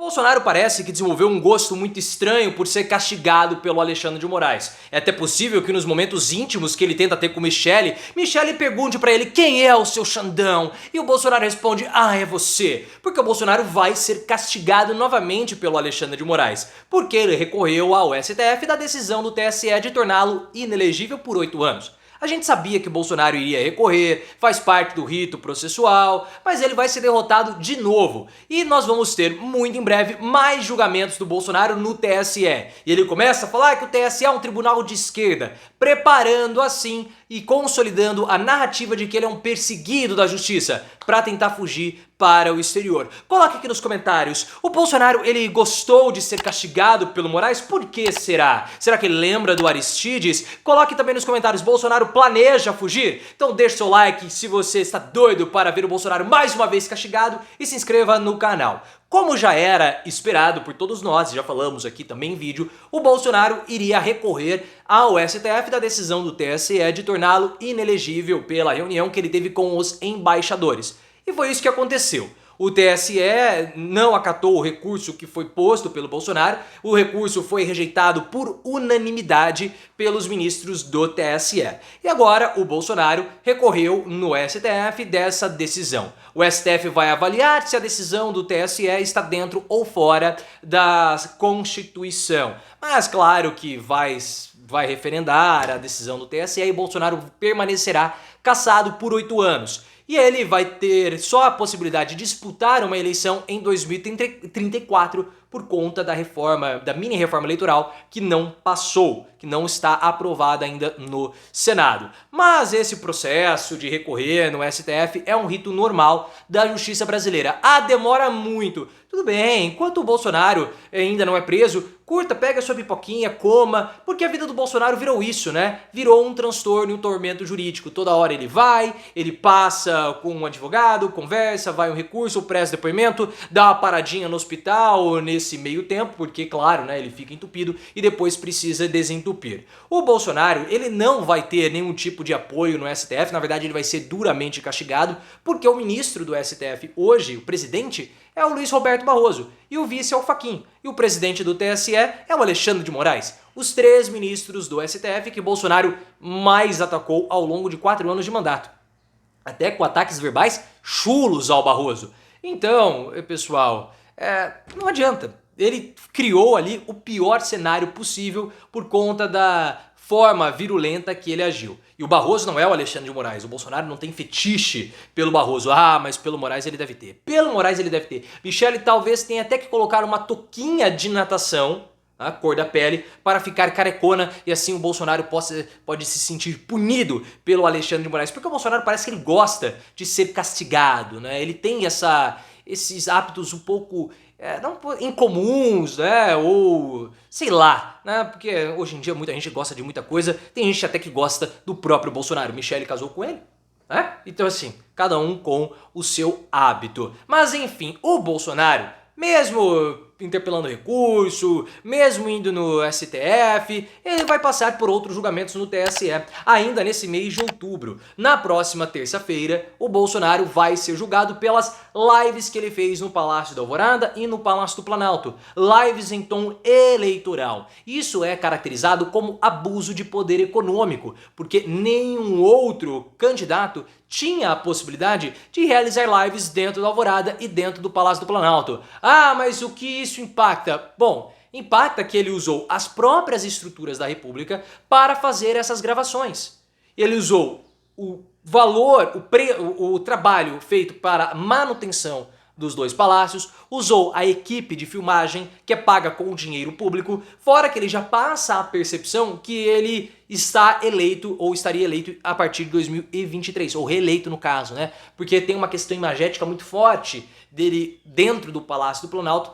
Bolsonaro parece que desenvolveu um gosto muito estranho por ser castigado pelo Alexandre de Moraes. É até possível que nos momentos íntimos que ele tenta ter com Michele pergunte pra ele quem é o seu Xandão, e o Bolsonaro responde, é você, porque o Bolsonaro vai ser castigado novamente pelo Alexandre de Moraes, porque ele recorreu ao STF da decisão do TSE de torná-lo inelegível por 8 anos. A gente sabia que Bolsonaro iria recorrer, faz parte do rito processual, mas ele vai ser derrotado de novo. E nós vamos ter, muito em breve, mais julgamentos do Bolsonaro no TSE. E ele começa a falar que o TSE é um tribunal de esquerda, preparando assim e consolidando a narrativa de que ele é um perseguido da justiça para tentar fugir para o exterior. Coloque aqui nos comentários, o Bolsonaro ele gostou de ser castigado pelo Moraes? Por que será? Será que ele lembra do Aristides? Coloque também nos comentários, Bolsonaro planeja fugir? Então deixe seu like se você está doido para ver o Bolsonaro mais uma vez castigado e se inscreva no canal. Como já era esperado por todos nós, já falamos aqui também em vídeo, o Bolsonaro iria recorrer ao STF da decisão do TSE de torná-lo inelegível pela reunião que ele teve com os embaixadores. E foi isso que aconteceu. O TSE não acatou o recurso que foi posto pelo Bolsonaro, o recurso foi rejeitado por unanimidade pelos ministros do TSE. E agora o Bolsonaro recorreu no STF dessa decisão. O STF vai avaliar se a decisão do TSE está dentro ou fora da Constituição. Mas claro que vai referendar a decisão do TSE e Bolsonaro permanecerá cassado por 8 anos. E ele vai ter só a possibilidade de disputar uma eleição em 2034 por conta da reforma, da mini reforma eleitoral que não passou, que não está aprovada ainda no Senado. Mas esse processo de recorrer no STF é um rito normal da justiça brasileira. Demora muito. Tudo bem, enquanto o Bolsonaro ainda não é preso, curta, pega sua pipoquinha, coma, porque a vida do Bolsonaro virou isso, né? Virou um transtorno e um tormento jurídico. Toda hora ele vai, ele passa com um advogado, conversa, vai um recurso, presta depoimento, dá uma paradinha no hospital nesse meio tempo, porque claro, né, ele fica entupido e depois precisa desentupir. O Bolsonaro, ele não vai ter nenhum tipo de apoio no STF, na verdade ele vai ser duramente castigado, porque o ministro do STF hoje, o presidente, é o Luiz Roberto Barroso, e o vice é o Fachin, e o presidente do TSE é o Alexandre de Moraes, os 3 ministros do STF que Bolsonaro mais atacou ao longo de 4 anos de mandato, até com ataques verbais chulos ao Barroso. Então, pessoal, não adianta, ele criou ali o pior cenário possível por conta da forma virulenta que ele agiu. E o Barroso não é o Alexandre de Moraes, o Bolsonaro não tem fetiche pelo Barroso. Mas pelo Moraes ele deve ter. Pelo Moraes ele deve ter. Michele talvez tenha até que colocar uma touquinha de natação, a cor da pele, para ficar carecona e assim o Bolsonaro pode se sentir punido pelo Alexandre de Moraes. Porque o Bolsonaro parece que ele gosta de ser castigado, né? Ele tem esses hábitos um pouco não incomuns, né, ou sei lá, né, porque hoje em dia muita gente gosta de muita coisa, tem gente até que gosta do próprio Bolsonaro. Michele casou com ele, né? Então assim, cada um com o seu hábito. Mas enfim, o Bolsonaro, mesmo interpelando recurso, mesmo indo no STF, ele vai passar por outros julgamentos no TSE, ainda nesse mês de outubro. Na próxima terça-feira, o Bolsonaro vai ser julgado pelas lives que ele fez no Palácio da Alvorada e no Palácio do Planalto, lives em tom eleitoral. Isso é caracterizado como abuso de poder econômico, porque nenhum outro candidato tinha a possibilidade de realizar lives dentro da Alvorada e dentro do Palácio do Planalto. Mas o que isso impacta? Bom, impacta que ele usou as próprias estruturas da República para fazer essas gravações. Ele usou o valor, o trabalho feito para manutenção dos 2 palácios, usou a equipe de filmagem que é paga com dinheiro público, fora que ele já passa a percepção que ele está eleito ou estaria eleito a partir de 2023, ou reeleito no caso, né? Porque tem uma questão imagética muito forte dele dentro do Palácio do Planalto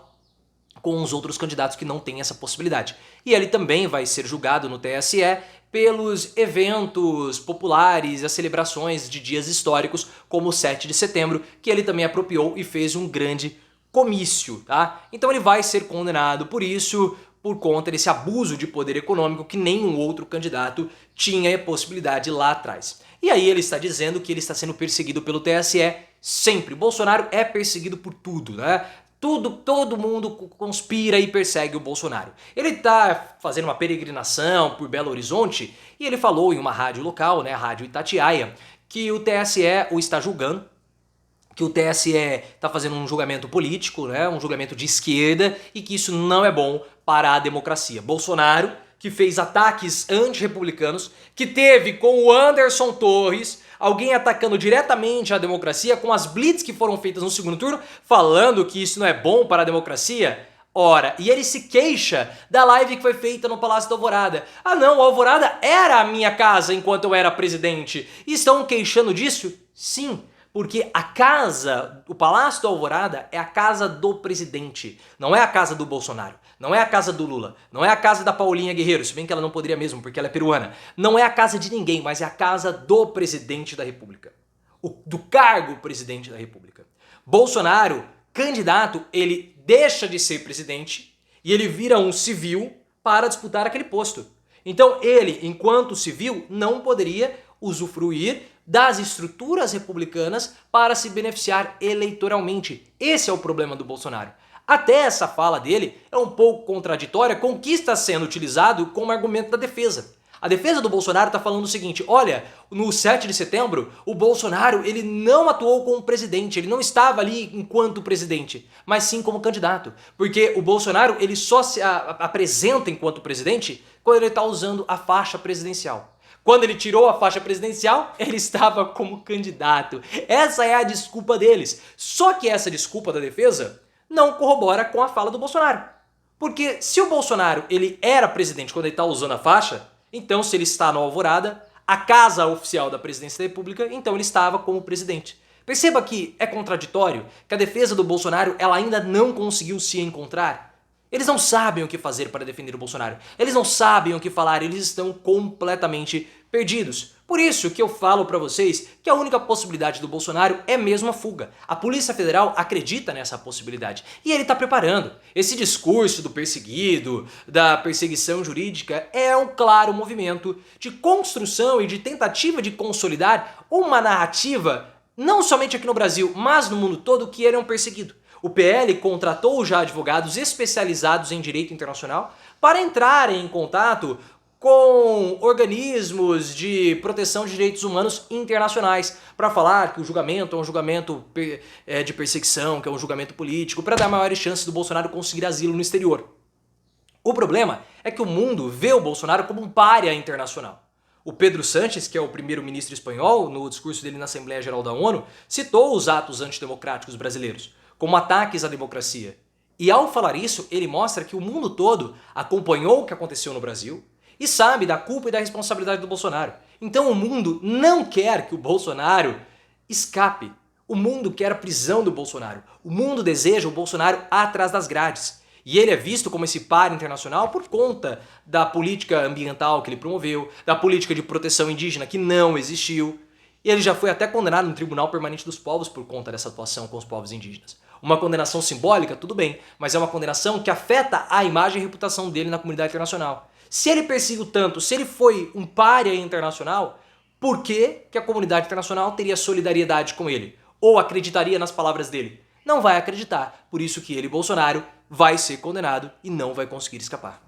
com os outros candidatos que não têm essa possibilidade. E ele também vai ser julgado no TSE pelos eventos populares, as celebrações de dias históricos, como o 7 de setembro, que ele também apropriou e fez um grande comício, tá? Então ele vai ser condenado por isso, por conta desse abuso de poder econômico que nenhum outro candidato tinha a possibilidade lá atrás. E aí ele está dizendo que ele está sendo perseguido pelo TSE sempre. Bolsonaro é perseguido por tudo, né? todo mundo conspira e persegue o Bolsonaro. Ele tá fazendo uma peregrinação por Belo Horizonte e ele falou em uma rádio local, né, a Rádio Itatiaia, que o TSE o está julgando, que o TSE está fazendo um julgamento político, né, um julgamento de esquerda e que isso não é bom para a democracia. Bolsonaro, que fez ataques antirrepublicanos, que teve com o Anderson Torres alguém atacando diretamente a democracia com as blitz que foram feitas no segundo turno, falando que isso não é bom para a democracia. Ora, e ele se queixa da live que foi feita no Palácio da Alvorada. Ah não, a Alvorada era a minha casa enquanto eu era presidente. E estão queixando disso? Sim. Porque a casa, o Palácio da Alvorada é a casa do presidente, não é a casa do Bolsonaro, não é a casa do Lula, não é a casa da Paulinha Guerreiro, se bem que ela não poderia mesmo porque ela é peruana. Não é a casa de ninguém, mas é a casa do presidente da República, do cargo presidente da República. Bolsonaro, candidato, ele deixa de ser presidente e ele vira um civil para disputar aquele posto. Então ele, enquanto civil, não poderia usufruir das estruturas republicanas para se beneficiar eleitoralmente. Esse é o problema do Bolsonaro. Até essa fala dele é um pouco contraditória com o que está sendo utilizado como argumento da defesa. A defesa do Bolsonaro está falando o seguinte: olha, no 7 de setembro, o Bolsonaro ele não atuou como presidente, ele não estava ali enquanto presidente, mas sim como candidato. Porque o Bolsonaro ele só se apresenta enquanto presidente quando ele está usando a faixa presidencial. Quando ele tirou a faixa presidencial, ele estava como candidato. Essa é a desculpa deles. Só que essa desculpa da defesa não corrobora com a fala do Bolsonaro. Porque se o Bolsonaro ele era presidente quando ele está usando a faixa, então se ele está na Alvorada, a casa oficial da presidência da República, então ele estava como presidente. Perceba que é contraditório, que a defesa do Bolsonaro ela ainda não conseguiu se encontrar. Eles não sabem o que fazer para defender o Bolsonaro. Eles não sabem o que falar, eles estão completamente perdidos. Por isso que eu falo para vocês que a única possibilidade do Bolsonaro é mesmo a fuga. A Polícia Federal acredita nessa possibilidade e ele está preparando. Esse discurso do perseguido, da perseguição jurídica, é um claro movimento de construção e de tentativa de consolidar uma narrativa, não somente aqui no Brasil, mas no mundo todo, que ele é um perseguido. O PL contratou já advogados especializados em direito internacional para entrarem em contato com organismos de proteção de direitos humanos internacionais para falar que o julgamento é um julgamento de perseguição, que é um julgamento político, para dar maiores chances do Bolsonaro conseguir asilo no exterior. O problema é que o mundo vê o Bolsonaro como um pária internacional. O Pedro Sánchez, que é o primeiro-ministro espanhol, no discurso dele na Assembleia Geral da ONU, citou os atos antidemocráticos brasileiros como ataques à democracia. E ao falar isso, ele mostra que o mundo todo acompanhou o que aconteceu no Brasil e sabe da culpa e da responsabilidade do Bolsonaro. Então o mundo não quer que o Bolsonaro escape. O mundo quer a prisão do Bolsonaro. O mundo deseja o Bolsonaro atrás das grades. E ele é visto como esse par internacional por conta da política ambiental que ele promoveu, da política de proteção indígena que não existiu. E ele já foi até condenado no Tribunal Permanente dos Povos por conta dessa atuação com os povos indígenas. Uma condenação simbólica, tudo bem, mas é uma condenação que afeta a imagem e reputação dele na comunidade internacional. Se ele perseguiu tanto, se ele foi um pária internacional, por que a comunidade internacional teria solidariedade com ele? Ou acreditaria nas palavras dele? Não vai acreditar, por isso que ele, Bolsonaro, vai ser condenado e não vai conseguir escapar.